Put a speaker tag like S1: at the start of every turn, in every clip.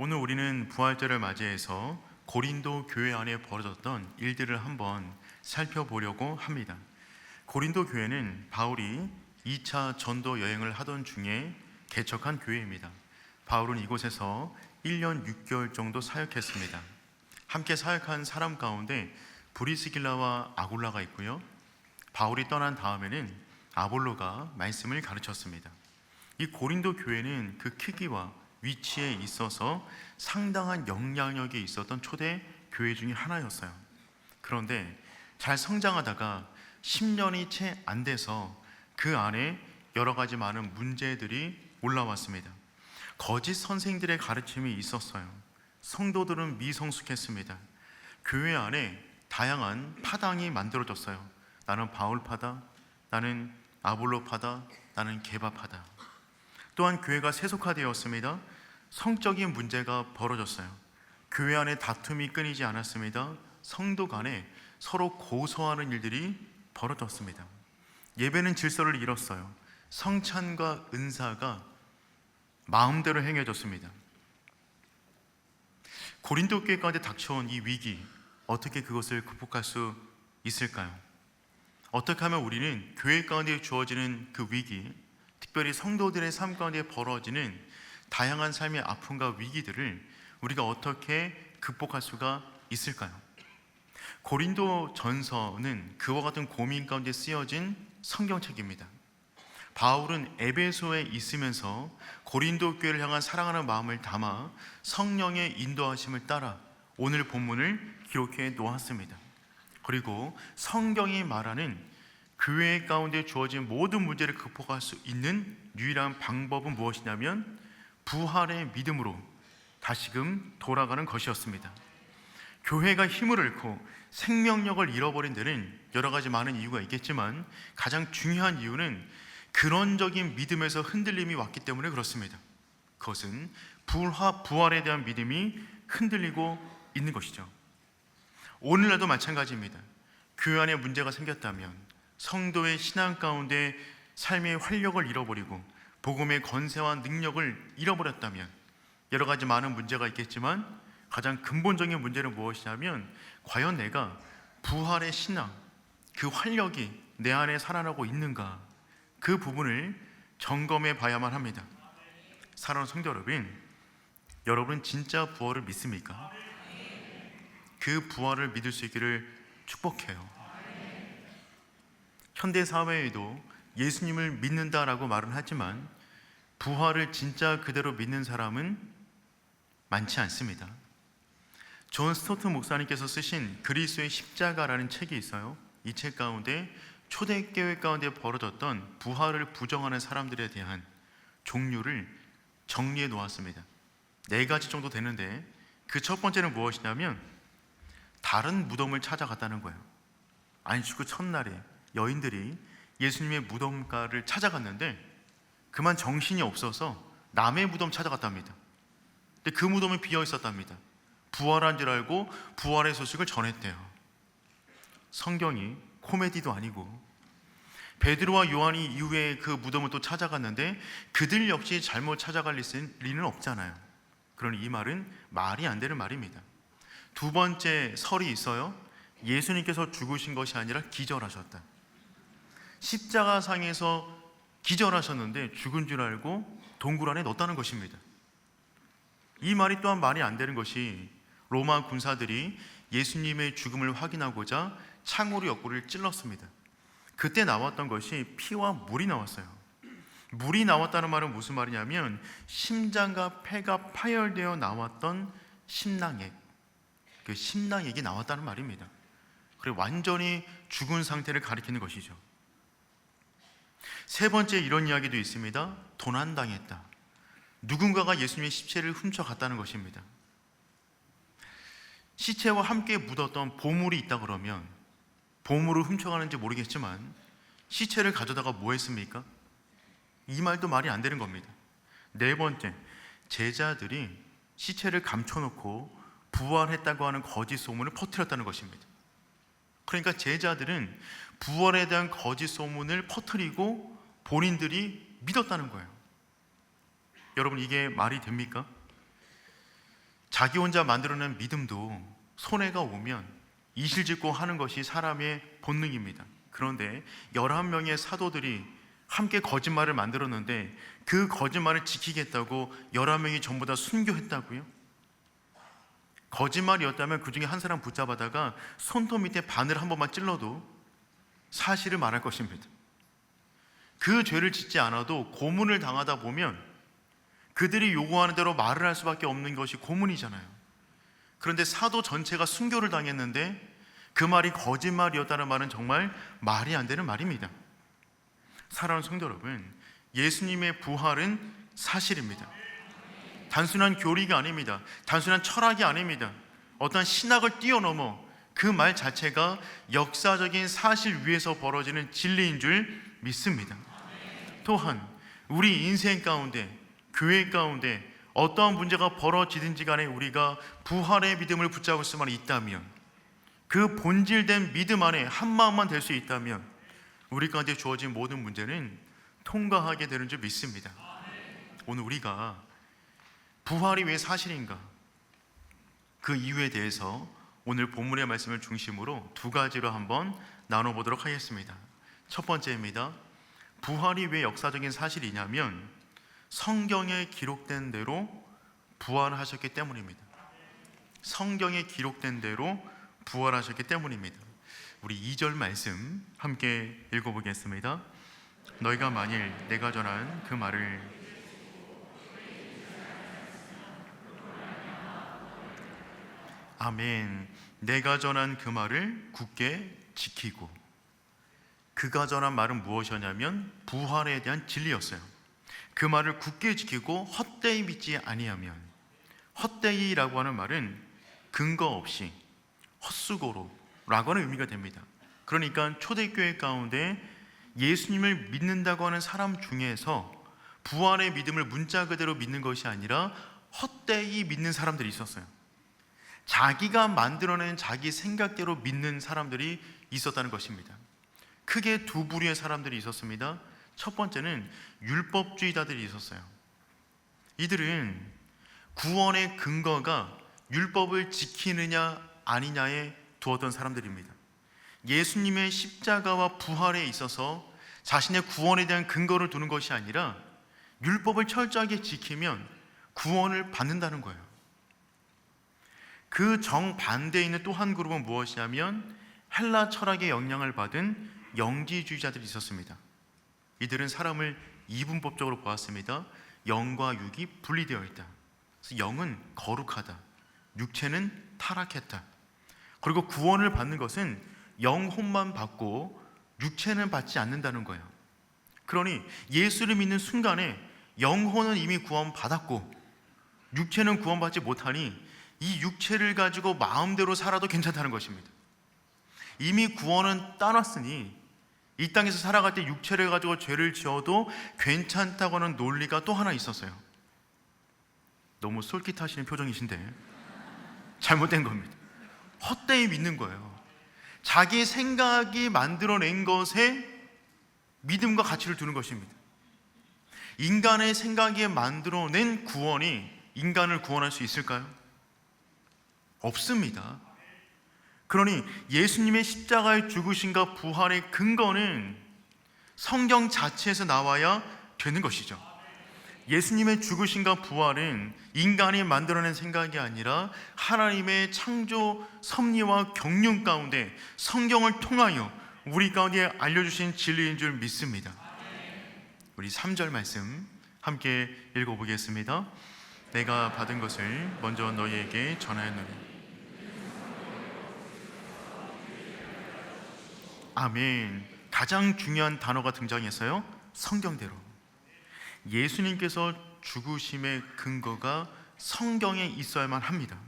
S1: 오늘 우리는 부활절을 맞이해서 고린도 교회 안에 벌어졌던 일들을 한번 살펴보려고 합니다. 고린도 교회는 바울이 2차 전도 여행을 하던 중에 개척한 교회입니다. 바울은 이곳에서 1년 6개월 정도 사역했습니다. 함께 사역한 사람 가운데 브리스길라와 아굴라가 있고요. 바울이 떠난 다음에는 아볼로가 말씀을 가르쳤습니다. 이 고린도 교회는 그 크기와 위치에 있어서 상당한 영향력이 있었던 초대 교회 중에 하나였어요. 그런데 잘 성장하다가 10년이 채 안 돼서 그 안에 여러 가지 많은 문제들이 올라왔습니다. 거짓 선생들의 가르침이 있었어요. 성도들은 미성숙했습니다. 교회 안에 다양한 파당이 만들어졌어요. 나는 바울파다, 나는 아볼로파다, 나는 게바파다. 또한 교회가 세속화되었습니다. 성적인 문제가 벌어졌어요. 교회 안에 다툼이 끊이지 않았습니다. 성도 간에 서로 고소하는 일들이 벌어졌습니다. 예배는 질서를 잃었어요. 성찬과 은사가 마음대로 행해졌습니다. 고린도 교회 가운데 닥쳐온 이 위기, 어떻게 그것을 극복할 수 있을까요? 어떻게 하면 우리는 교회 가운데 주어지는 그 위기, 특별히 성도들의 삶 가운데 벌어지는 다양한 삶의 아픔과 위기들을 우리가 어떻게 극복할 수가 있을까요? 고린도 전서는 그와 같은 고민 가운데 쓰여진 성경책입니다. 바울은 에베소에 있으면서 고린도 교회를 향한 사랑하는 마음을 담아 성령의 인도하심을 따라 오늘 본문을 기록해 놓았습니다. 그리고 성경이 말하는 교회 가운데 주어진 모든 문제를 극복할 수 있는 유일한 방법은 무엇이냐면 부활의 믿음으로 다시금 돌아가는 것이었습니다. 교회가 힘을 잃고 생명력을 잃어버린 데는 여러 가지 많은 이유가 있겠지만 가장 중요한 이유는 근원적인 믿음에서 흔들림이 왔기 때문에 그렇습니다. 그것은 부활에 대한 믿음이 흔들리고 있는 것이죠. 오늘날도 마찬가지입니다. 교회 안에 문제가 생겼다면 성도의 신앙 가운데 삶의 활력을 잃어버리고 복음의 건세와 능력을 잃어버렸다면 여러 가지 많은 문제가 있겠지만 가장 근본적인 문제는 무엇이냐면 과연 내가 부활의 신앙, 그 활력이 내 안에 살아나고 있는가, 그 부분을 점검해 봐야만 합니다. 사랑하는 성도 여러분, 여러분 진짜 부활을 믿습니까? 그 부활을 믿을 수 있기를 축복해요. 현대 사회에도 예수님을 믿는다라고 말은 하지만 부활을 진짜 그대로 믿는 사람은 많지 않습니다. 존 스토트 목사님께서 쓰신 그리스도의 십자가라는 책이 있어요. 이 책 가운데 초대교회 가운데 벌어졌던 부활을 부정하는 사람들에 대한 종류를 정리해 놓았습니다. 4가지 정도 되는데 그 첫 번째는 무엇이냐면 다른 무덤을 찾아갔다는 거예요. 안식구 첫날에 여인들이 예수님의 무덤가를 찾아갔는데 그만 정신이 없어서 남의 무덤 찾아갔답니다. 근데 그 무덤이 비어 있었답니다. 부활한 줄 알고 부활의 소식을 전했대요. 성경이 코미디도 아니고 베드로와 요한이 이후에 그 무덤을 또 찾아갔는데 그들 역시 잘못 찾아갈 리는 없잖아요. 그러니 이 말은 말이 안 되는 말입니다. 두 번째 설이 있어요. 예수님께서 죽으신 것이 아니라 기절하셨다. 십자가상에서 기절하셨는데 죽은 줄 알고 동굴 안에 넣었다는 것입니다. 이 말이 또한 말이 안 되는 것이 로마 군사들이 예수님의 죽음을 확인하고자 창으로 옆구리를 찔렀습니다. 그때 나왔던 것이 피와 물이 나왔어요. 물이 나왔다는 말은 무슨 말이냐면 심장과 폐가 파열되어 나왔던 심낭액, 그 심낭액이 나왔다는 말입니다. 그리고 완전히 죽은 상태를 가리키는 것이죠. 세 번째 이런 이야기도 있습니다. 도난당했다. 누군가가 예수님의 시체를 훔쳐갔다는 것입니다. 시체와 함께 묻었던 보물이 있다 그러면 보물을 훔쳐가는지 모르겠지만 시체를 가져다가 뭐 했습니까? 이 말도 말이 안 되는 겁니다. 네 번째, 제자들이 시체를 감춰놓고 부활했다고 하는 거짓 소문을 퍼뜨렸다는 것입니다. 그러니까 제자들은 부활에 대한 거짓 소문을 퍼뜨리고 본인들이 믿었다는 거예요. 여러분, 이게 말이 됩니까? 자기 혼자 만들어낸 믿음도 손해가 오면 이실직고 하는 것이 사람의 본능입니다. 그런데 11명의 사도들이 함께 거짓말을 만들었는데 그 거짓말을 지키겠다고 11명이 전부 다 순교했다고요? 거짓말이었다면 그 중에 한 사람 붙잡아다가 손톱 밑에 바늘 한 번만 찔러도 사실을 말할 것입니다. 그 죄를 짓지 않아도 고문을 당하다 보면 그들이 요구하는 대로 말을 할 수밖에 없는 것이 고문이잖아요. 그런데 사도 전체가 순교를 당했는데 그 말이 거짓말이었다는 말은 정말 말이 안 되는 말입니다. 사랑하는 성도 여러분, 예수님의 부활은 사실입니다. 단순한 교리가 아닙니다. 단순한 철학이 아닙니다. 어떤 신학을 뛰어넘어 그 말 자체가 역사적인 사실 위에서 벌어지는 진리인 줄 믿습니다. 또한 우리 인생 가운데, 교회 가운데 어떠한 문제가 벌어지든지 간에 우리가 부활의 믿음을 붙잡을 수만 있다면, 그 본질된 믿음 안에 한 마음만 될 수 있다면 우리 가운데 주어진 모든 문제는 통과하게 되는 줄 믿습니다. 오늘 우리가 부활이 왜 사실인가, 그 이유에 대해서 오늘 본문의 말씀을 중심으로 두 가지로 한번 나눠보도록 하겠습니다. 첫 번째입니다. 부활이 왜 역사적인 사실이냐면 성경에 기록된 대로 부활하셨기 때문입니다. 성경에 기록된 대로 부활하셨기 때문입니다. 우리 2절 말씀 함께 읽어보겠습니다. 너희가 만일 내가 전한 그 말을 아멘. 내가 전한 그 말을 굳게 지키고. 그가 전한 말은 무엇이었냐면 부활에 대한 진리였어요. 그 말을 굳게 지키고 헛되이 믿지 아니하면, 헛되이라고 하는 말은 근거 없이, 헛수고로 라고 하는 의미가 됩니다. 그러니까 초대교회 가운데 예수님을 믿는다고 하는 사람 중에서 부활의 믿음을 문자 그대로 믿는 것이 아니라 헛되이 믿는 사람들이 있었어요. 자기가 만들어낸 자기 생각대로 믿는 사람들이 있었다는 것입니다. 크게 두 부류의 사람들이 있었습니다. 첫 번째는 율법주의자들이 있었어요. 이들은 구원의 근거가 율법을 지키느냐 아니냐에 두었던 사람들입니다. 예수님의 십자가와 부활에 있어서 자신의 구원에 대한 근거를 두는 것이 아니라 율법을 철저하게 지키면 구원을 받는다는 거예요. 그 정반대에 있는 또 한 그룹은 무엇이냐면 헬라 철학의 영향을 받은 영지주의자들이 있었습니다. 이들은 사람을 이분법적으로 보았습니다. 영과 육이 분리되어 있다. 그래서 영은 거룩하다, 육체는 타락했다. 그리고 구원을 받는 것은 영혼만 받고 육체는 받지 않는다는 거예요. 그러니 예수를 믿는 순간에 영혼은 이미 구원받았고 육체는 구원받지 못하니 이 육체를 가지고 마음대로 살아도 괜찮다는 것입니다. 이미 구원은 따놨으니 이 땅에서 살아갈 때 육체를 가지고 죄를 지어도 괜찮다고 하는 논리가 또 하나 있었어요. 너무 솔깃하시는 표정이신데 잘못된 겁니다. 헛되이 믿는 거예요. 자기 생각이 만들어낸 것에 믿음과 가치를 두는 것입니다. 인간의 생각이 만들어낸 구원이 인간을 구원할 수 있을까요? 없습니다. 그러니 예수님의 십자가의 죽으심과 부활의 근거는 성경 자체에서 나와야 되는 것이죠. 예수님의 죽으심과 부활은 인간이 만들어낸 생각이 아니라 하나님의 창조 섭리와 경륜 가운데 성경을 통하여 우리 가운데 알려주신 진리인 줄 믿습니다. 우리 3절 말씀 함께 읽어보겠습니다. 내가 받은 것을 먼저 너희에게 전하였노니. 아멘. 가장 중요한 단어가 등장했어요. 성경대로. 예수님께서 죽으심의 근거가 성경에 있어야만 합니다.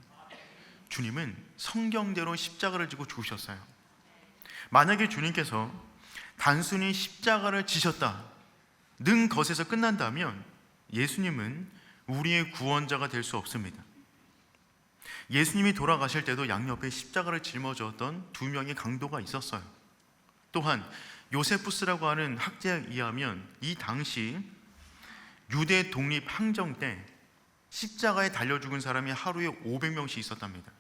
S1: 주님은 성경대로 십자가를 지고 죽으셨어요. 만약에 주님께서 단순히 십자가를 지셨다는 것에서 끝난다면 예수님은 우리의 구원자가 될 수 없습니다. 예수님이 돌아가실 때도 양옆에 십자가를 짊어졌던 두 명의 강도가 있었어요. 또한 요세푸스라고 하는 학자에 의하면 이 당시 유대 독립 항정 때 십자가에 달려 죽은 사람이 하루에 500명씩 있었답니다.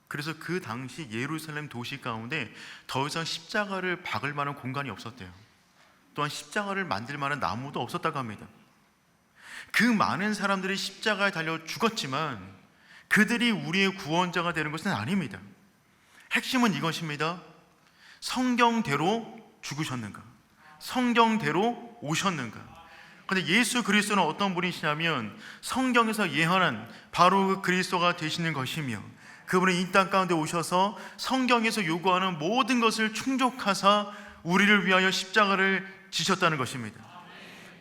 S1: 그래서 그 당시 예루살렘 도시 가운데 더 이상 십자가를 박을 만한 공간이 없었대요. 또한 십자가를 만들 만한 나무도 없었다고 합니다. 그 많은 사람들이 십자가에 달려 죽었지만 그들이 우리의 구원자가 되는 것은 아닙니다. 핵심은 이것입니다. 성경대로 죽으셨는가? 성경대로 오셨는가? 근데 예수 그리스도는 어떤 분이시냐면 성경에서 예언한 바로 그 그리스도가 되시는 것이며, 그분은 이 땅 가운데 오셔서 성경에서 요구하는 모든 것을 충족하사 우리를 위하여 십자가를 지셨다는 것입니다.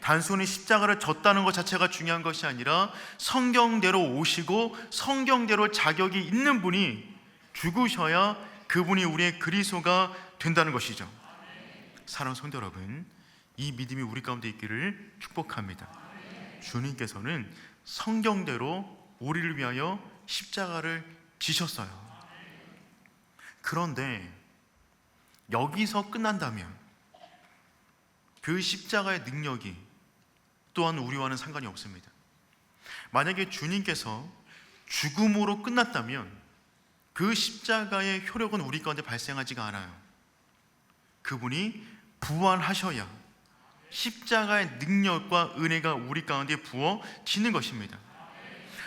S1: 단순히 십자가를 졌다는 것 자체가 중요한 것이 아니라 성경대로 오시고 성경대로 자격이 있는 분이 죽으셔야 그분이 우리의 그리스도가 된다는 것이죠. 사랑하는 성도 여러분, 이 믿음이 우리 가운데 있기를 축복합니다. 주님께서는 성경대로 우리를 위하여 십자가를 지셨어요. 그런데 여기서 끝난다면 그 십자가의 능력이 또한 우리와는 상관이 없습니다. 만약에 주님께서 죽음으로 끝났다면 그 십자가의 효력은 우리 가운데 발생하지가 않아요. 그분이 부활하셔야 십자가의 능력과 은혜가 우리 가운데 부어지는 것입니다.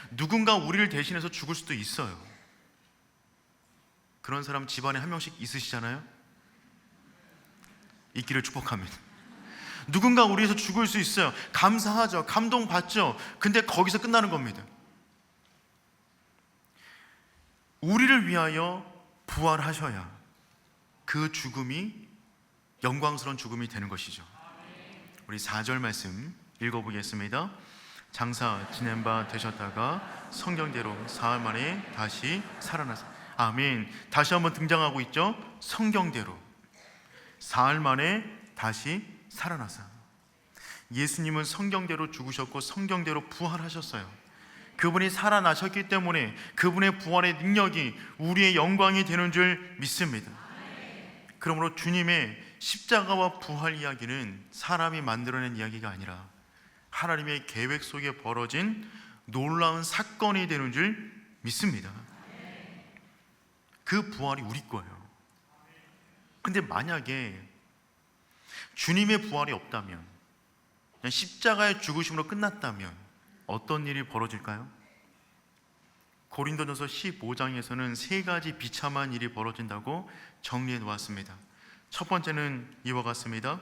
S1: 누군가 우리를 대신해서 죽을 수도 있어요. 그런 사람 집안에 한 명씩 있으시잖아요. 있기를 축복합니다. 누군가 우리 위해서 죽을 수 있어요. 감사하죠. 감동받죠. 근데 거기서 끝나는 겁니다. 우리를 위하여 부활하셔야 그 죽음이 영광스러운 죽음이 되는 것이죠. 우리 4절 말씀 읽어보겠습니다. 장사 지낸 바 되셨다가 성경대로 사흘 만에 다시 살아나사. 아멘. 다시 한번 등장하고 있죠. 성경대로 사흘 만에 다시 살아나사. 예수님은 성경대로 죽으셨고 성경대로 부활하셨어요. 그분이 살아나셨기 때문에 그분의 부활의 능력이 우리의 영광이 되는 줄 믿습니다. 그러므로 주님의 십자가와 부활 이야기는 사람이 만들어낸 이야기가 아니라 하나님의 계획 속에 벌어진 놀라운 사건이 되는 줄 믿습니다. 그 부활이 우리 거예요. 근데 만약에 주님의 부활이 없다면, 그냥 십자가의 죽으심으로 끝났다면 어떤 일이 벌어질까요? 고린도전서 15장에서는 세 가지 비참한 일이 벌어진다고 정리해 놓았습니다. 첫 번째는 이와 같습니다.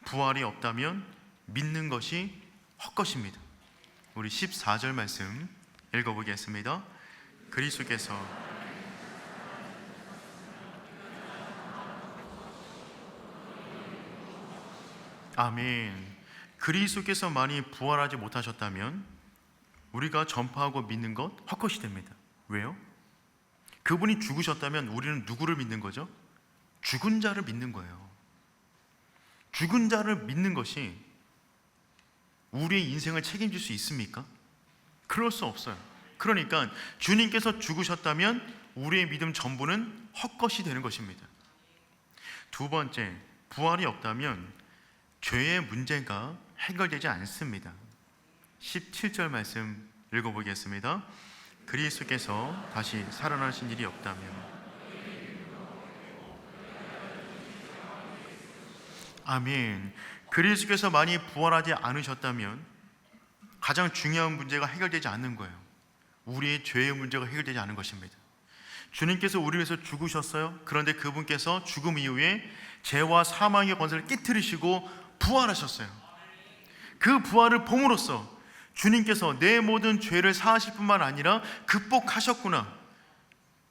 S1: 부활이 없다면 믿는 것이 헛것입니다. 우리 14절 말씀 읽어보겠습니다. 그리스도께서 아멘. 그리스도께서 많이 부활하지 못하셨다면 우리가 전파하고 믿는 것 헛것이 됩니다. 왜요? 그분이 죽으셨다면 우리는 누구를 믿는 거죠? 죽은 자를 믿는 거예요. 죽은 자를 믿는 것이 우리의 인생을 책임질 수 있습니까? 그럴 수 없어요. 그러니까 주님께서 죽으셨다면 우리의 믿음 전부는 헛것이 되는 것입니다. 두 번째, 부활이 없다면 죄의 문제가 해결되지 않습니다. 17절 말씀 읽어보겠습니다. 그리스도께서 다시 살아나신 일이 없다면 아멘. 그리스도께서 많이 부활하지 않으셨다면 가장 중요한 문제가 해결되지 않는 거예요. 우리의 죄의 문제가 해결되지 않은 것입니다. 주님께서 우리를 위해서 죽으셨어요. 그런데 그분께서 죽음 이후에 죄와 사망의 권세를 깨뜨리시고 부활하셨어요. 그 부활을 봄으로써 주님께서 내 모든 죄를 사하실 뿐만 아니라 극복하셨구나,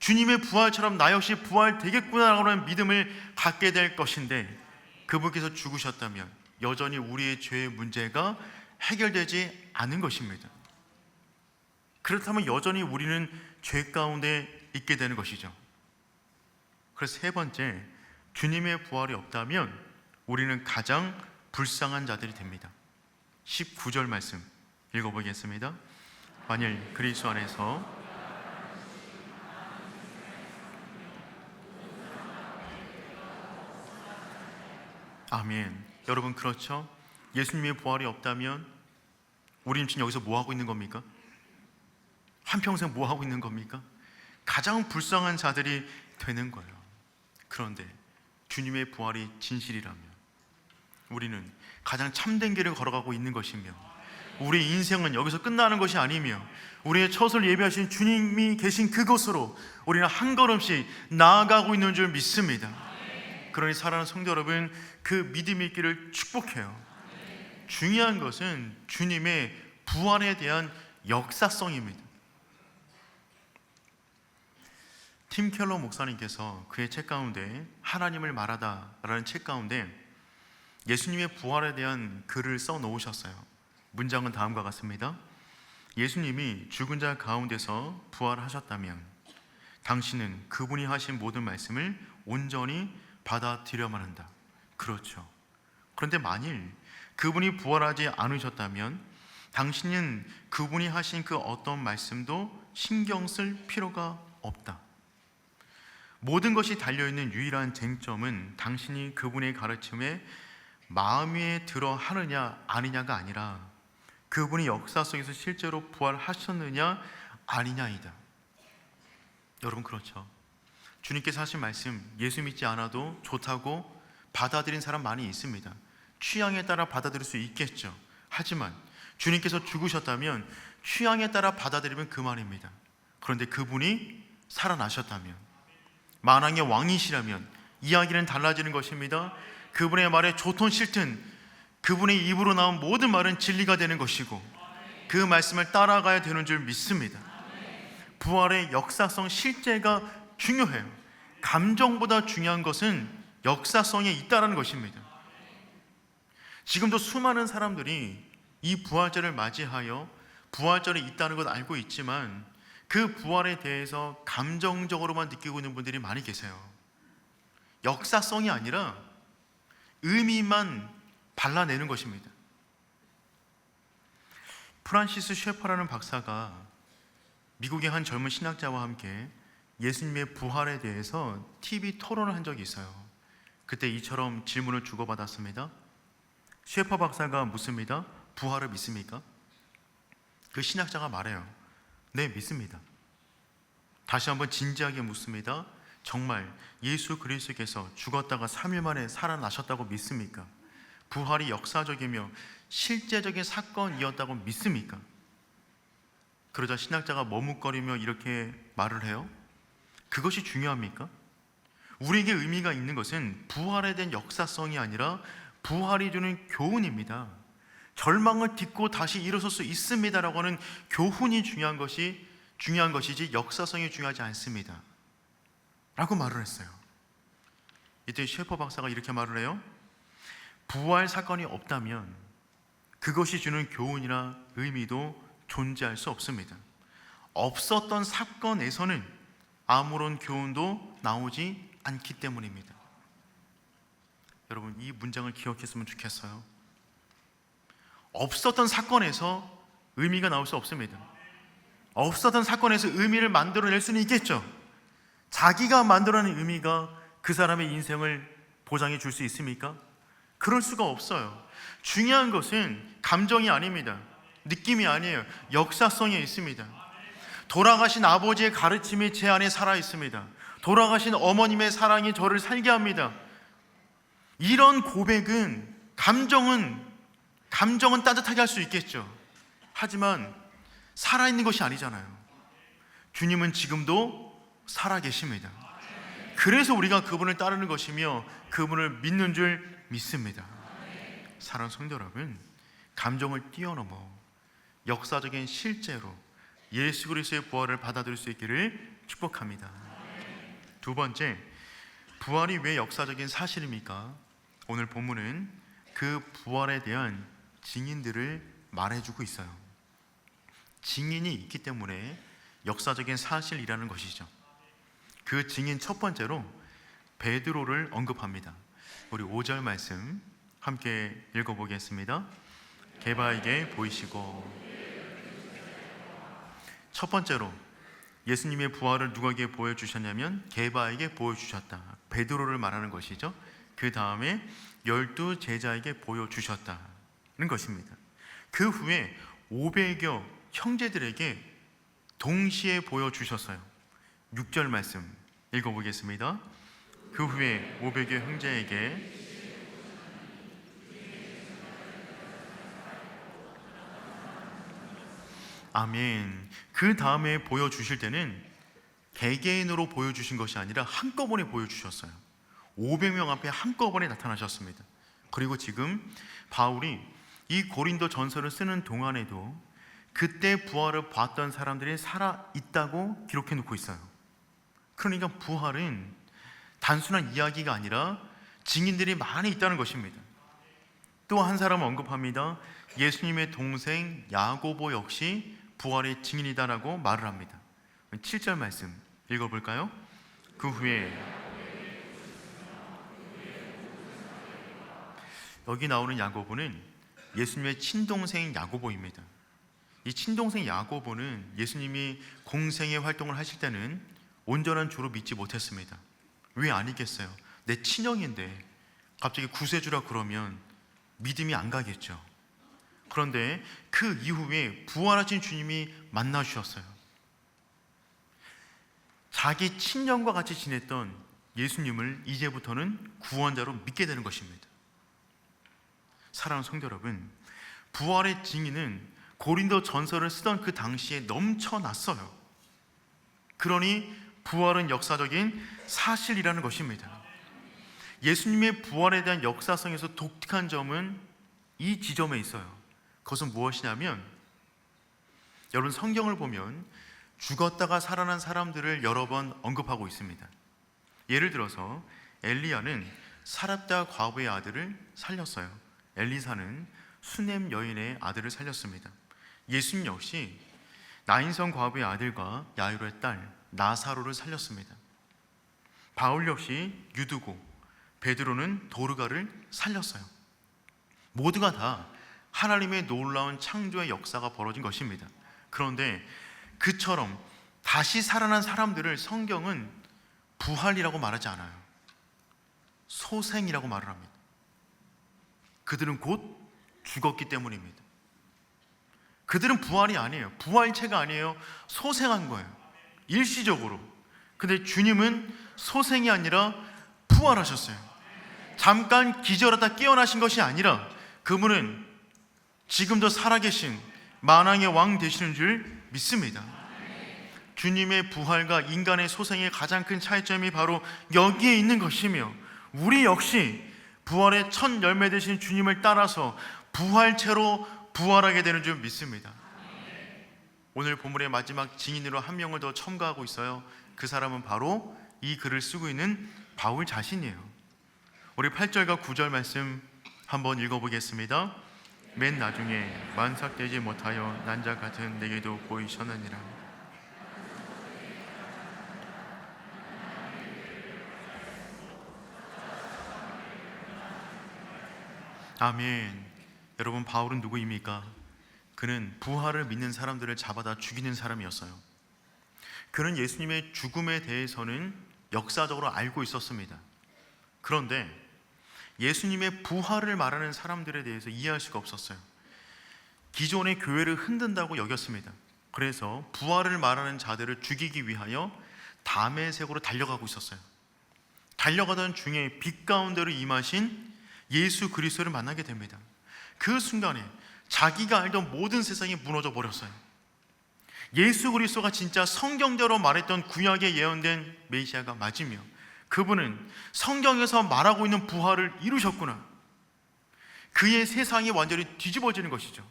S1: 주님의 부활처럼 나 역시 부활되겠구나라는 믿음을 갖게 될 것인데, 그분께서 죽으셨다면 여전히 우리의 죄의 문제가 해결되지 않은 것입니다. 그렇다면 여전히 우리는 죄 가운데 있게 되는 것이죠. 그래서 세 번째, 주님의 부활이 없다면 우리는 가장 불쌍한 자들이 됩니다. 19절 말씀 읽어보겠습니다. 만일 그리스도 안에서 아멘. 여러분, 그렇죠? 예수님의 부활이 없다면 우리는 지금 여기서 뭐 하고 있는 겁니까? 한평생 뭐 하고 있는 겁니까? 가장 불쌍한 자들이 되는 거예요. 그런데 주님의 부활이 진실이라면 우리는 가장 참된 길을 걸어가고 있는 것이며, 우리의 인생은 여기서 끝나는 것이 아니며, 우리의 처소를 예비하신 주님이 계신 그곳으로 우리는 한 걸음씩 나아가고 있는 줄 믿습니다. 그러니 사랑하는 성도 여러분, 그 믿음의 길을 축복해요. 중요한 것은 주님의 부활에 대한 역사성입니다. 팀 켈러 목사님께서 그의 책 가운데 하나님을 말하다 라는 책 가운데 예수님의 부활에 대한 글을 써 놓으셨어요. 문장은 다음과 같습니다. 예수님이 죽은 자 가운데서 부활하셨다면 당신은 그분이 하신 모든 말씀을 온전히 받아들여야만 한다. 그렇죠. 그런데 만일 그분이 부활하지 않으셨다면 당신은 그분이 하신 그 어떤 말씀도 신경 쓸 필요가 없다. 모든 것이 달려있는 유일한 쟁점은 당신이 그분의 가르침에 마음에 들어 하느냐 아니냐가 아니라 그분이 역사 속에서 실제로 부활하셨느냐 아니냐이다. 여러분, 그렇죠. 주님께서 하신 말씀 예수 믿지 않아도 좋다고 받아들인 사람 많이 있습니다. 취향에 따라 받아들일 수 있겠죠. 하지만 주님께서 죽으셨다면 취향에 따라 받아들이면 그만입니다. 그런데 그분이 살아나셨다면, 만왕의 왕이시라면 이야기는 달라지는 것입니다. 그분의 말에 좋든 싫든 그분의 입으로 나온 모든 말은 진리가 되는 것이고 그 말씀을 따라가야 되는 줄 믿습니다. 부활의 역사성 실제가 중요해요. 감정보다 중요한 것은 역사성에 있다는 것입니다. 지금도 수많은 사람들이 이 부활절을 맞이하여 부활절이 있다는 것 알고 있지만 그 부활에 대해서 감정적으로만 느끼고 있는 분들이 많이 계세요. 역사성이 아니라 의미만 발라내는 것입니다. 프란시스 셰퍼라는 박사가 미국의 한 젊은 신학자와 함께 예수님의 부활에 대해서 TV 토론을 한 적이 있어요. 그때 이처럼 질문을 주고받았습니다. 셰퍼 박사가 묻습니다. 부활을 믿습니까? 그 신학자가 말해요. 네, 믿습니다. 다시 한번 진지하게 묻습니다. 정말 예수 그리스도께서 죽었다가 3일 만에 살아나셨다고 믿습니까? 부활이 역사적이며 실제적인 사건이었다고 믿습니까? 그러자 신학자가 머뭇거리며 이렇게 말을 해요. 그것이 중요합니까? 우리에게 의미가 있는 것은 부활에 대한 역사성이 아니라 부활이 주는 교훈입니다. 절망을 딛고 다시 일어설 수 있습니다라고 하는 교훈이 중요한 것이지 역사성이 중요하지 않습니다 라고 말을 했어요. 이때 셰퍼 박사가 이렇게 말을 해요. 부활 사건이 없다면 그것이 주는 교훈이나 의미도 존재할 수 없습니다. 없었던 사건에서는 아무런 교훈도 나오지 않기 때문입니다. 여러분, 이 문장을 기억했으면 좋겠어요. 없었던 사건에서 의미가 나올 수 없습니다. 없었던 사건에서 의미를 만들어낼 수는 있겠죠. 자기가 만들어낸 의미가 그 사람의 인생을 보장해 줄 수 있습니까? 그럴 수가 없어요. 중요한 것은 감정이 아닙니다. 느낌이 아니에요. 역사성에 있습니다. 돌아가신 아버지의 가르침이 제 안에 살아 있습니다. 돌아가신 어머님의 사랑이 저를 살게 합니다. 이런 고백은 감정은 따뜻하게 할 수 있겠죠. 하지만 살아있는 것이 아니잖아요. 주님은 지금도 살아계십니다. 그래서 우리가 그분을 따르는 것이며 그분을 믿는 줄 믿습니다. 사랑하는 성도 여러분, 감정을 뛰어넘어 역사적인 실제로 예수 그리스도의 부활을 받아들일 수 있기를 축복합니다. 두 번째, 부활이 왜 역사적인 사실입니까? 오늘 본문은 그 부활에 대한 증인들을 말해주고 있어요. 증인이 있기 때문에 역사적인 사실이라는 것이죠. 그 증인 첫 번째로 베드로를 언급합니다. 우리 5절 말씀 함께 읽어보겠습니다. 게바에게 보이시고. 첫 번째로 예수님의 부활을 누구에게 보여주셨냐면 게바에게 보여주셨다. 베드로를 말하는 것이죠. 그 다음에 12 제자에게 보여주셨다는 것입니다. 그 후에 500여 형제들에게 동시에 보여주셨어요. 6절 말씀 읽어보겠습니다. 그 후에 500여 형제에게 아멘. 그 다음에 보여주실 때는 개개인으로 보여주신 것이 아니라 한꺼번에 보여주셨어요. 500명 앞에 한꺼번에 나타나셨습니다. 그리고 지금 바울이 이 고린도 전서를 쓰는 동안에도 그때 부활을 봤던 사람들이 살아있다고 기록해 놓고 있어요. 그러니까 부활은 단순한 이야기가 아니라 증인들이 많이 있다는 것입니다. 또 한 사람 언급합니다. 예수님의 동생 야고보 역시 부활의 증인이다라고 말을 합니다. 7절 말씀 읽어볼까요? 그 후에 여기 나오는 야고보는 예수님의 친동생 야고보입니다. 이 친동생 야고보는 예수님이 공생의 활동을 하실 때는 온전한 주로 믿지 못했습니다. 왜 아니겠어요? 내 친형인데 갑자기 구세주라 그러면 믿음이 안 가겠죠. 그런데 그 이후에 부활하신 주님이 만나 주셨어요. 자기 친형과 같이 지냈던 예수님을 이제부터는 구원자로 믿게 되는 것입니다. 사랑하는 성도 여러분, 부활의 증인은 고린도 전서를 쓰던 그 당시에 넘쳐났어요. 그러니 부활은 역사적인 사실이라는 것입니다. 예수님의 부활에 대한 역사성에서 독특한 점은 이 지점에 있어요. 그것은 무엇이냐면, 여러분 성경을 보면 죽었다가 살아난 사람들을 여러 번 언급하고 있습니다. 예를 들어서 엘리야는 사렙다 과부의 아들을 살렸어요. 엘리사는 수넴 여인의 아들을 살렸습니다. 예수님 역시 나인성 과부의 아들과 야이로의 딸 나사로를 살렸습니다. 바울 역시 유두고, 베드로는 도르가를 살렸어요. 모두가 다 하나님의 놀라운 창조의 역사가 벌어진 것입니다. 그런데 그처럼 다시 살아난 사람들을 성경은 부활이라고 말하지 않아요. 소생이라고 말을 합니다. 그들은 곧 죽었기 때문입니다. 그들은 부활이 아니에요. 부활체가 아니에요. 소생한 거예요. 일시적으로. 근데 주님은 소생이 아니라 부활하셨어요. 잠깐 기절하다 깨어나신 것이 아니라 그분은 지금도 살아계신 만왕의 왕 되시는 줄 믿습니다. 주님의 부활과 인간의 소생의 가장 큰 차이점이 바로 여기에 있는 것이며, 우리 역시 부활의 첫 열매 되신 주님을 따라서 부활체로 부활하게 되는 줄 믿습니다. 오늘 본문의 마지막 증인으로 한 명을 더 첨가하고 있어요. 그 사람은 바로 이 글을 쓰고 있는 바울 자신이에요. 우리 8절과 9절 말씀 한번 읽어보겠습니다. 맨 나중에 만삭되지 못하여 난자 같은 내게도 보이셨느니라. 아멘. 여러분, 바울은 누구입니까? 그는 부활을 믿는 사람들을 잡아다 죽이는 사람이었어요. 그는 예수님의 죽음에 대해서는 역사적으로 알고 있었습니다. 그런데 예수님의 부활을 말하는 사람들에 대해서 이해할 수가 없었어요. 기존의 교회를 흔든다고 여겼습니다. 그래서 부활을 말하는 자들을 죽이기 위하여 다메섹으로 달려가고 있었어요. 달려가던 중에 빛 가운데로 임하신 예수 그리스도를 만나게 됩니다. 그 순간에 자기가 알던 모든 세상이 무너져 버렸어요. 예수 그리스도가 진짜 성경대로 말했던 구약에 예언된 메시아가 맞으며, 그분은 성경에서 말하고 있는 부활을 이루셨구나. 그의 세상이 완전히 뒤집어지는 것이죠.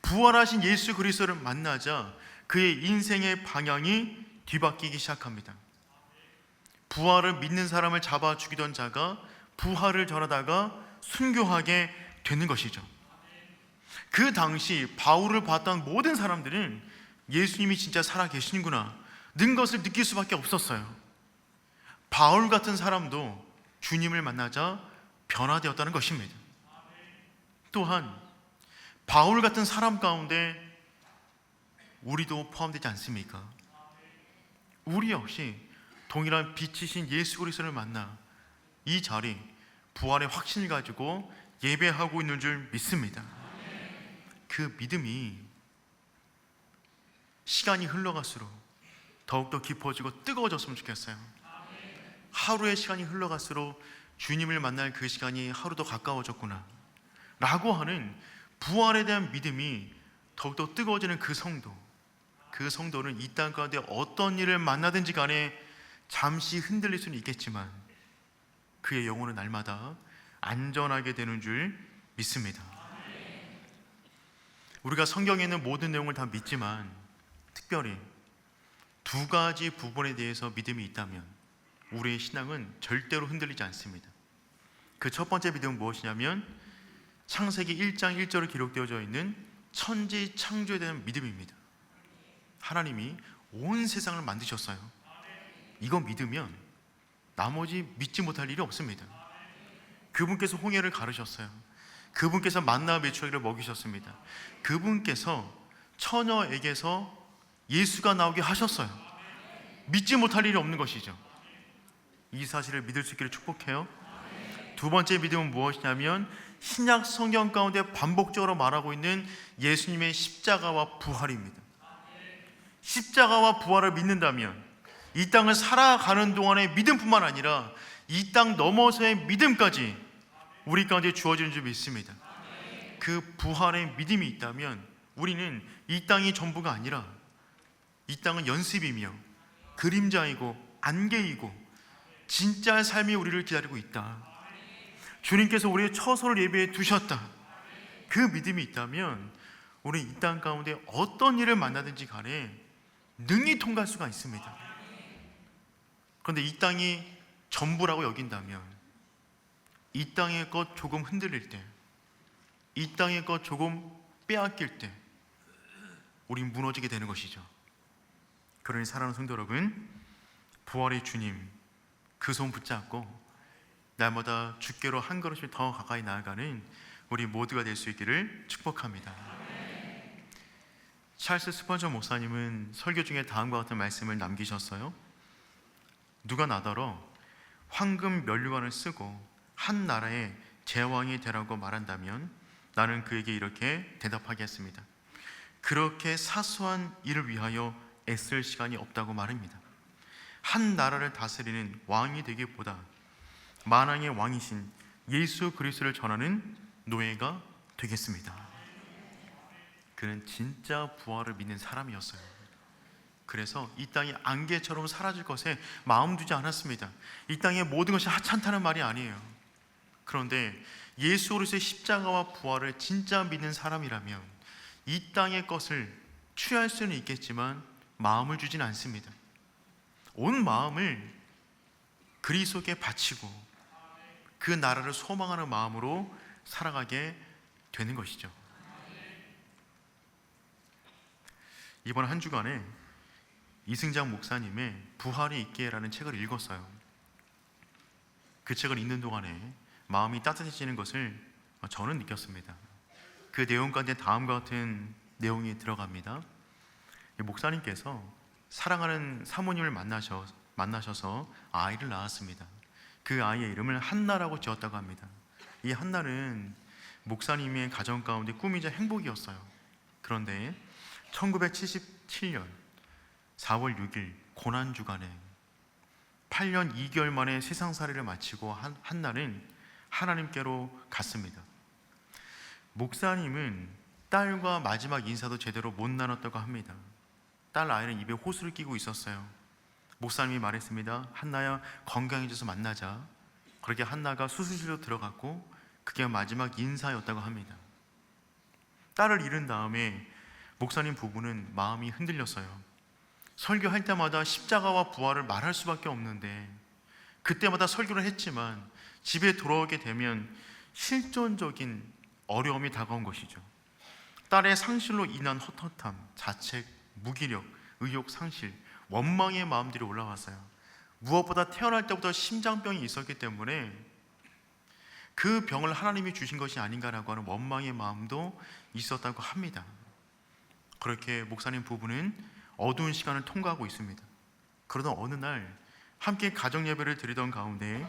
S1: 부활하신 예수 그리스도를 만나자 그의 인생의 방향이 뒤바뀌기 시작합니다. 부활을 믿는 사람을 잡아 죽이던 자가 부활을 전하다가 순교하게 되는 것이죠. 그 당시 바울을 봤던 모든 사람들은 예수님이 진짜 살아계시는구나 는 것을 느낄 수밖에 없었어요. 바울 같은 사람도 주님을 만나자 변화되었다는 것입니다. 또한 바울 같은 사람 가운데 우리도 포함되지 않습니까? 우리 역시 동일한 빛이신 예수 그리스도를 만나 이 자리, 부활의 확신을 가지고 예배하고 있는 줄 믿습니다. 그 믿음이 시간이 흘러갈수록 더욱더 깊어지고 뜨거워졌으면 좋겠어요. 하루의 시간이 흘러갈수록 주님을 만날 그 시간이 하루 더 가까워졌구나 라고 하는 부활에 대한 믿음이 더욱더 뜨거워지는 그 성도는 이 땅 가운데 어떤 일을 만나든지 간에 잠시 흔들릴 수는 있겠지만 그의 영혼은 날마다 안전하게 되는 줄 믿습니다. 우리가 성경에 있는 모든 내용을 다 믿지만 특별히 두 가지 부분에 대해서 믿음이 있다면 우리의 신앙은 절대로 흔들리지 않습니다. 그 첫 번째 믿음은 무엇이냐면 창세기 1장 1절에 기록되어져 있는 천지 창조에 대한 믿음입니다. 하나님이 온 세상을 만드셨어요. 이거 믿으면 나머지 믿지 못할 일이 없습니다. 그분께서 홍해를 가르셨어요. 그분께서 만나와 메추라기를 먹이셨습니다. 그분께서 처녀에게서 예수가 나오게 하셨어요. 믿지 못할 일이 없는 것이죠. 이 사실을 믿을 수 있기를 축복해요. 두 번째 믿음은 무엇이냐면 신약 성경 가운데 반복적으로 말하고 있는 예수님의 십자가와 부활입니다. 십자가와 부활을 믿는다면 이 땅을 살아가는 동안의 믿음뿐만 아니라 이 땅 넘어서의 믿음까지 우리 가운데 주어지는 줄 믿습니다. 그 부활의 믿음이 있다면 우리는 이 땅이 전부가 아니라 이 땅은 연습이며 그림자이고 안개이고 진짜 삶이 우리를 기다리고 있다. 주님께서 우리의 처소를 예비해 두셨다. 그 믿음이 있다면 우리는 이 땅 가운데 어떤 일을 만나든지 간에 능히 통과할 수가 있습니다. 그런데 이 땅이 전부라고 여긴다면 이 땅의 것 조금 흔들릴 때, 이 땅의 것 조금 빼앗길 때 우린 무너지게 되는 것이죠. 그러니 사랑하는 성도 여러분, 부활의 주님 그 손 붙잡고 날마다 주께로 한 걸음씩 더 가까이 나아가는 우리 모두가 될 수 있기를 축복합니다. 찰스 스펀저 목사님은 설교 중에 다음과 같은 말씀을 남기셨어요. 누가 나더러 황금 면류관을 쓰고 한 나라의 제왕이 되라고 말한다면 나는 그에게 이렇게 대답하겠습니다. 그렇게 사소한 일을 위하여 애쓸 시간이 없다고 말합니다. 한 나라를 다스리는 왕이 되기보다 만왕의 왕이신 예수 그리스도를 전하는 노예가 되겠습니다. 그는 진짜 부활을 믿는 사람이었어요. 그래서 이 땅이 안개처럼 사라질 것에 마음 두지 않았습니다. 이 땅의 모든 것이 하찮다는 말이 아니에요. 그런데 예수 그리스도의 십자가와 부활을 진짜 믿는 사람이라면 이 땅의 것을 취할 수는 있겠지만 마음을 주진 않습니다. 온 마음을 그리스도께 바치고 그 나라를 소망하는 마음으로 살아가게 되는 것이죠. 이번 한 주간에 이승장 목사님의 부활이 있게라는 책을 읽었어요. 그 책을 읽는 동안에 마음이 따뜻해지는 것을 저는 느꼈습니다. 그 내용 가운데 다음과 같은 내용이 들어갑니다. 목사님께서 사랑하는 사모님을 만나셔서 아이를 낳았습니다. 그 아이의 이름을 한나라고 지었다고 합니다. 이 한나는 목사님의 가정 가운데 꿈이자 행복이었어요. 그런데 1977년 4월 6일 고난주간에 8년 2개월 만에 세상살이를 마치고 한나는 하나님께로 갔습니다. 목사님은 딸과 마지막 인사도 제대로 못 나눴다고 합니다. 딸 아이는 입에 호수를 끼고 있었어요. 목사님이 말했습니다. 한나야, 건강해져서 만나자. 그렇게 한나가 수술실로 들어갔고 그게 마지막 인사였다고 합니다. 딸을 잃은 다음에 목사님 부부는 마음이 흔들렸어요. 설교할 때마다 십자가와 부활을 말할 수밖에 없는데 그때마다 설교를 했지만 집에 돌아오게 되면 실존적인 어려움이 다가온 것이죠. 딸의 상실로 인한 헛헛함, 자책, 무기력, 의욕 상실, 원망의 마음들이 올라왔어요. 무엇보다 태어날 때부터 심장병이 있었기 때문에 그 병을 하나님이 주신 것이 아닌가라고 하는 원망의 마음도 있었다고 합니다. 그렇게 목사님 부부는 어두운 시간을 통과하고 있습니다. 그러던 어느 날 함께 가정 예배를 드리던 가운데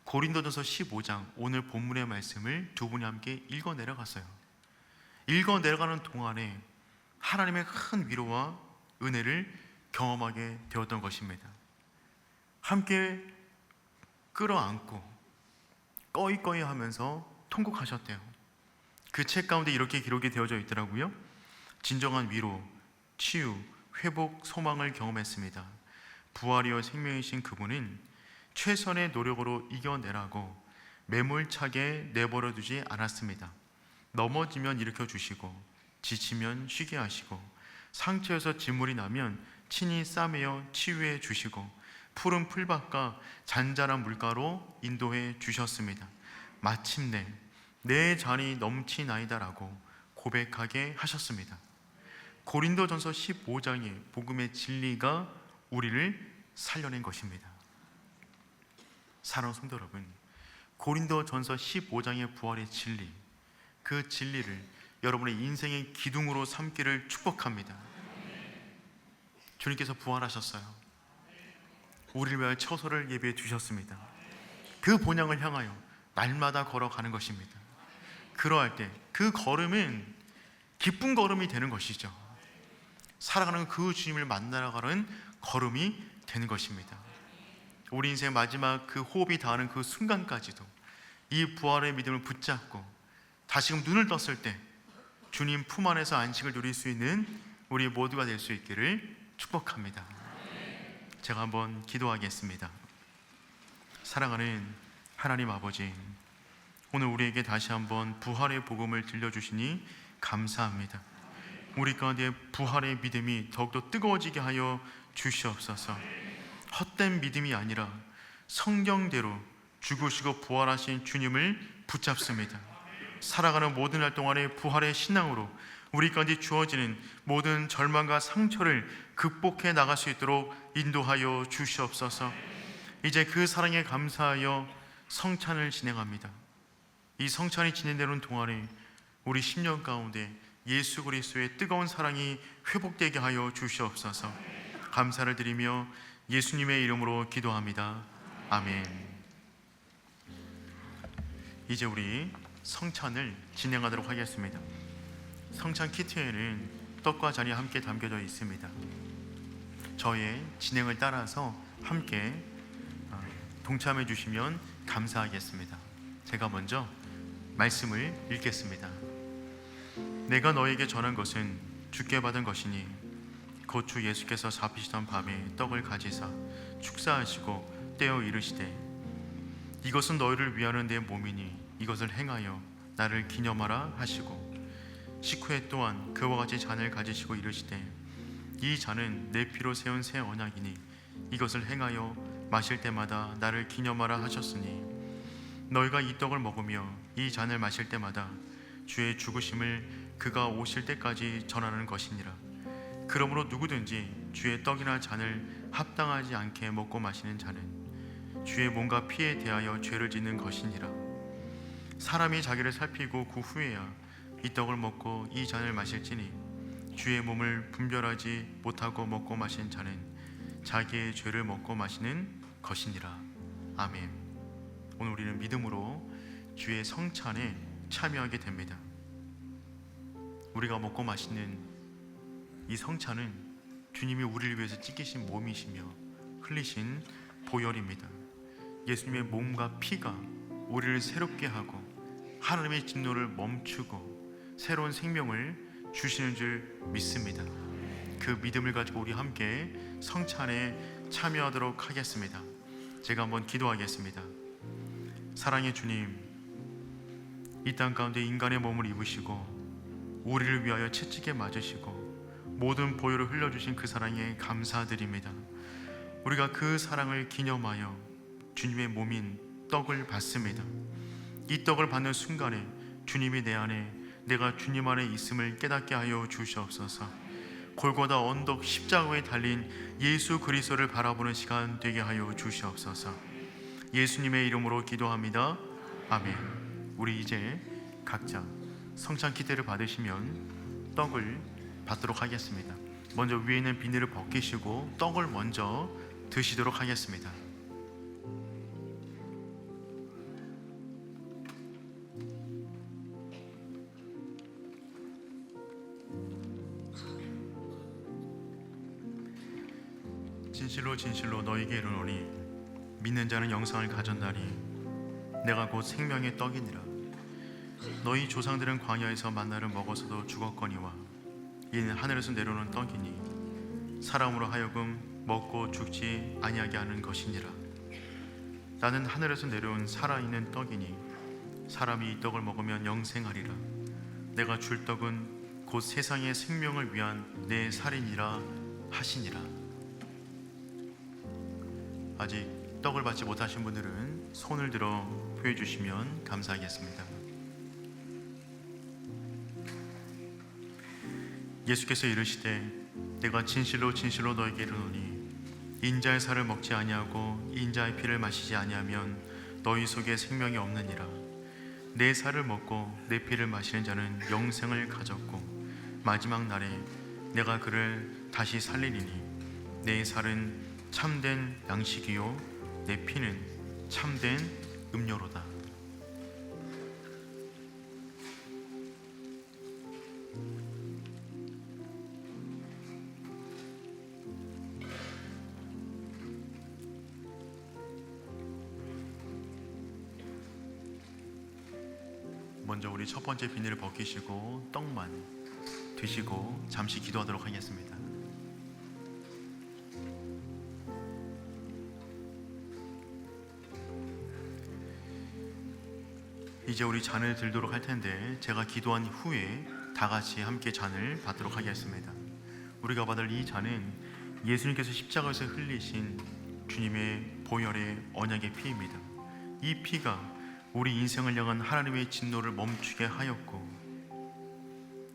S1: 고린도전서 15장 오늘 본문의 말씀을 두 분이 함께 읽어 내려갔어요. 읽어 내려가는 동안에 하나님의 큰 위로와 은혜를 경험하게 되었던 것입니다. 함께 끌어안고 꺼이꺼이 하면서 통곡하셨대요. 그 책 가운데 이렇게 기록이 되어져 있더라고요. 진정한 위로, 치유, 회복, 소망을 경험했습니다. 부활이여 생명이신 그분은 최선의 노력으로 이겨내라고 매몰차게 내버려 두지 않았습니다. 넘어지면 일으켜 주시고, 지치면 쉬게 하시고, 상처에서 진물이 나면 친히 싸매어 치유해 주시고, 푸른 풀밭과 잔잔한 물가로 인도해 주셨습니다. 마침내 내 잔이 넘치나이다라고 고백하게 하셨습니다. 고린도전서 15장의 복음의 진리가 우리를 살려낸 것입니다. 사랑하는 성도 여러분, 고린도전서 15장의 부활의 진리, 그 진리를 여러분의 인생의 기둥으로 삼기를 축복합니다. 주님께서 부활하셨어요. 우리를 위하여 처소를 예비해 주셨습니다. 그 본향을 향하여 날마다 걸어가는 것입니다. 그러할 때 그 걸음은 기쁜 걸음이 되는 것이죠. 살아가는 그 주님을 만나러 가는 걸음이 되는 것입니다. 우리 인생의 마지막 그 호흡이 닿는 그 순간까지도 이 부활의 믿음을 붙잡고 다시금 눈을 떴을 때 주님 품 안에서 안식을 누릴 수 있는 우리 모두가 될 수 있기를 축복합니다. 제가 한번 기도하겠습니다. 사랑하는 하나님 아버지, 오늘 우리에게 다시 한번 부활의 복음을 들려주시니 감사합니다. 우리 가운데 부활의 믿음이 더욱더 뜨거워지게 하여 주시옵소서. 헛된 믿음이 아니라 성경대로 죽으시고 부활하신 주님을 붙잡습니다. 살아가는 모든 날 동안의 부활의 신앙으로 우리 가운데 주어지는 모든 절망과 상처를 극복해 나갈 수 있도록 인도하여 주시옵소서. 이제 그 사랑에 감사하여 성찬을 진행합니다. 이 성찬이 진행되는 동안에 우리 10년 가운데 예수 그리스도의 뜨거운 사랑이 회복되게 하여 주시옵소서. 감사를 드리며 예수님의 이름으로 기도합니다. 아멘. 이제 우리 성찬을 진행하도록 하겠습니다. 성찬 키트에는 떡과 잔이 함께 담겨져 있습니다. 저의 진행을 따라서 함께 동참해 주시면 감사하겠습니다. 제가 먼저 말씀을 읽겠습니다. 내가 너에게 전한 것은 주께 받은 것이니 곧 주 예수께서 잡히시던 밤에 떡을 가지사 축사하시고 떼어 이르시되 이것은 너희를 위하는 내 몸이니 이것을 행하여 나를 기념하라 하시고 식후에 또한 그와 같이 잔을 가지시고 이르시되 이 잔은 내 피로 세운 새 언약이니 이것을 행하여 마실 때마다 나를 기념하라 하셨으니 너희가 이 떡을 먹으며 이 잔을 마실 때마다 주의 죽으심을 그가 오실 때까지 전하는 것이니라. 그러므로 누구든지 주의 떡이나 잔을 합당하지 않게 먹고 마시는 자는 주의 몸과 피에 대하여 죄를 짓는 것이니라. 사람이 자기를 살피고 그 후에야 이 떡을 먹고 이 잔을 마실지니 주의 몸을 분별하지 못하고 먹고 마신 자는 자기의 죄를 먹고 마시는 것이니라. 아멘. 오늘 우리는 믿음으로 주의 성찬에 참여하게 됩니다. 우리가 먹고 마시는 이 성찬은 주님이 우리를 위해서 찢기신 몸이시며 흘리신 보혈입니다. 예수님의 몸과 피가 우리를 새롭게 하고 하나님의 진노를 멈추고 새로운 생명을 주시는 줄 믿습니다. 그 믿음을 가지고 우리 함께 성찬에 참여하도록 하겠습니다. 제가 한번 기도하겠습니다. 사랑의 주님, 이 땅 가운데 인간의 몸을 입으시고 우리를 위하여 채찍에 맞으시고 모든 보혈을 흘려주신 그 사랑에 감사드립니다. 우리가 그 사랑을 기념하여 주님의 몸인 떡을 받습니다. 이 떡을 받는 순간에 주님이 내 안에, 내가 주님 안에 있음을 깨닫게 하여 주시옵소서. 골고다 언덕 십자가에 달린 예수 그리스도를 바라보는 시간 되게 하여 주시옵소서. 예수님의 이름으로 기도합니다. 아멘. 우리 이제 각자 성찬 키트를 받으시면 떡을 받도록 하겠습니다. 먼저 위에 있는 비닐을 벗기시고 떡을 먼저 드시도록 하겠습니다. 진실로 진실로 너희에게 이르노니 믿는 자는 영생을 가졌나니 내가 곧 생명의 떡이니라. 너희 조상들은 광야에서 만나를 먹어서도 죽었거니와 이는 하늘에서 내려오는 떡이니 사람으로 하여금 먹고 죽지 아니하게 하는 것이니라. 나는 하늘에서 내려온 살아있는 떡이니 사람이 이 떡을 먹으면 영생하리라. 내가 줄 떡은 곧 세상의 생명을 위한 내 살이니라 하시니라. 아직 떡을 받지 못하신 분들은 손을 들어 표해 주시면 감사하겠습니다. 예수께서 이르시되 내가 진실로 진실로 너에게 이르노니 인자의 살을 먹지 아니하고 인자의 피를 마시지 아니하면 너희 속에 생명이 없느니라. 내 살을 먹고 내 피를 마시는 자는 영생을 가졌고 마지막 날에 내가 그를 다시 살리리니 내 살은 참된 양식이요 내 피는 참된 음료로다. 먼저 우리 첫 번째 비닐을 벗기시고 떡만 드시고 잠시 기도하도록 하겠습니다. 이제 우리 잔을 들도록 할 텐데 제가 기도한 후에 다 같이 함께 잔을 받도록 하겠습니다. 우리가 받을 이 잔은 예수님께서 십자가에서 흘리신 주님의 보혈의 언약의 피입니다. 이 피가 우리 인생을 향한 하나님의 진노를 멈추게 하였고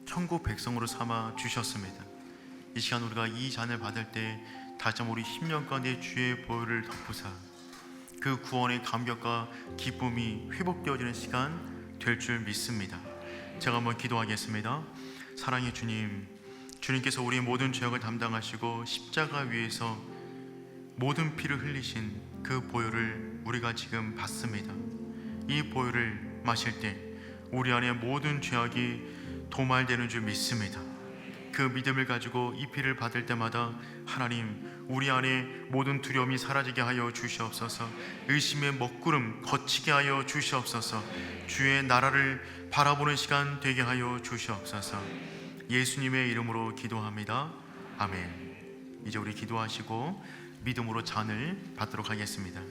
S1: 천국 백성으로 삼아 주셨습니다. 이 시간 우리가 이 잔을 받을 때 다시 한번 우리 심령 가운데 주의 보혈을 덮으사 그 구원의 감격과 기쁨이 회복되어지는 시간 될 줄 믿습니다. 제가 한번 기도하겠습니다. 사랑의 주님, 주님께서 우리의 모든 죄악을 담당하시고 십자가 위에서 모든 피를 흘리신 그 보혈을 우리가 지금 받습니다. 이 보혈을 마실 때 우리 안에 모든 죄악이 도말되는 줄 믿습니다. 그 믿음을 가지고 이 피를 받을 때마다 하나님, 우리 안에 모든 두려움이 사라지게 하여 주시옵소서. 의심의 먹구름 거치게 하여 주시옵소서. 주의 나라를 바라보는 시간 되게 하여 주시옵소서. 예수님의 이름으로 기도합니다. 아멘. 이제 우리 기도하시고 믿음으로 잔을 받도록 하겠습니다.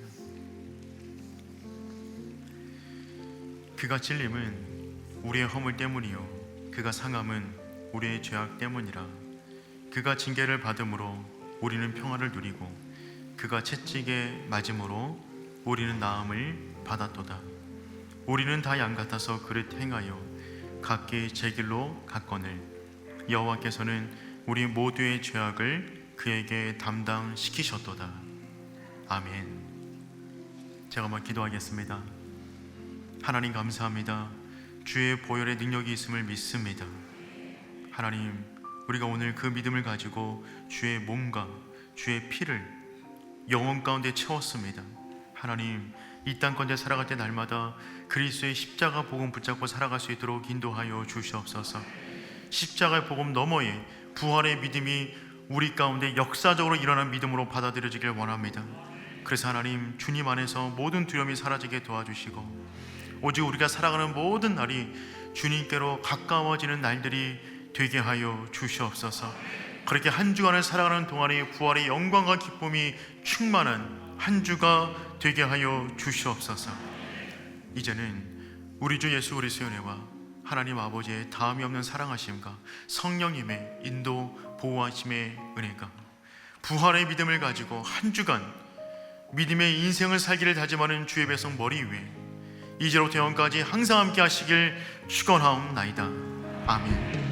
S1: 그가 찔림은 우리의 허물 때문이요 그가 상함은 우리의 죄악 때문이라. 그가 징계를 받음으로 우리는 평화를 누리고 그가 채찍에 맞음으로 우리는 나음을 받았도다. 우리는 다 양 같아서 그릇 행하여 각기 제 길로 갔거늘 여호와께서는 우리 모두의 죄악을 그에게 담당시키셨도다. 아멘. 제가 한번 기도하겠습니다. 하나님 감사합니다. 주의 보혈의 능력이 있음을 믿습니다. 하나님, 우리가 오늘 그 믿음을 가지고 주의 몸과 주의 피를 영혼 가운데 채웠습니다. 하나님, 이 땅 가운데 살아갈 때 날마다 그리스도의 십자가 복음 붙잡고 살아갈 수 있도록 인도하여 주시옵소서. 십자가의 복음 너머에 부활의 믿음이 우리 가운데 역사적으로 일어난 믿음으로 받아들여지길 원합니다. 그래서 하나님, 주님 안에서 모든 두려움이 사라지게 도와주시고 오직 우리가 살아가는 모든 날이 주님께로 가까워지는 날들이 되게 하여 주시옵소서. 그렇게 한 주간을 살아가는 동안에 부활의 영광과 기쁨이 충만한 한 주가 되게 하여 주시옵소서. 이제는 우리 주 예수 그리스도의 은혜와 하나님 아버지의 다함이 없는 사랑하심과 성령님의 인도 보호하심의 은혜가 부활의 믿음을 가지고 한 주간 믿음의 인생을 살기를 다짐하는 주의 백성 머리 위에 이제로부터 영원까지 항상 함께 하시길 축원하옵나이다. 아멘.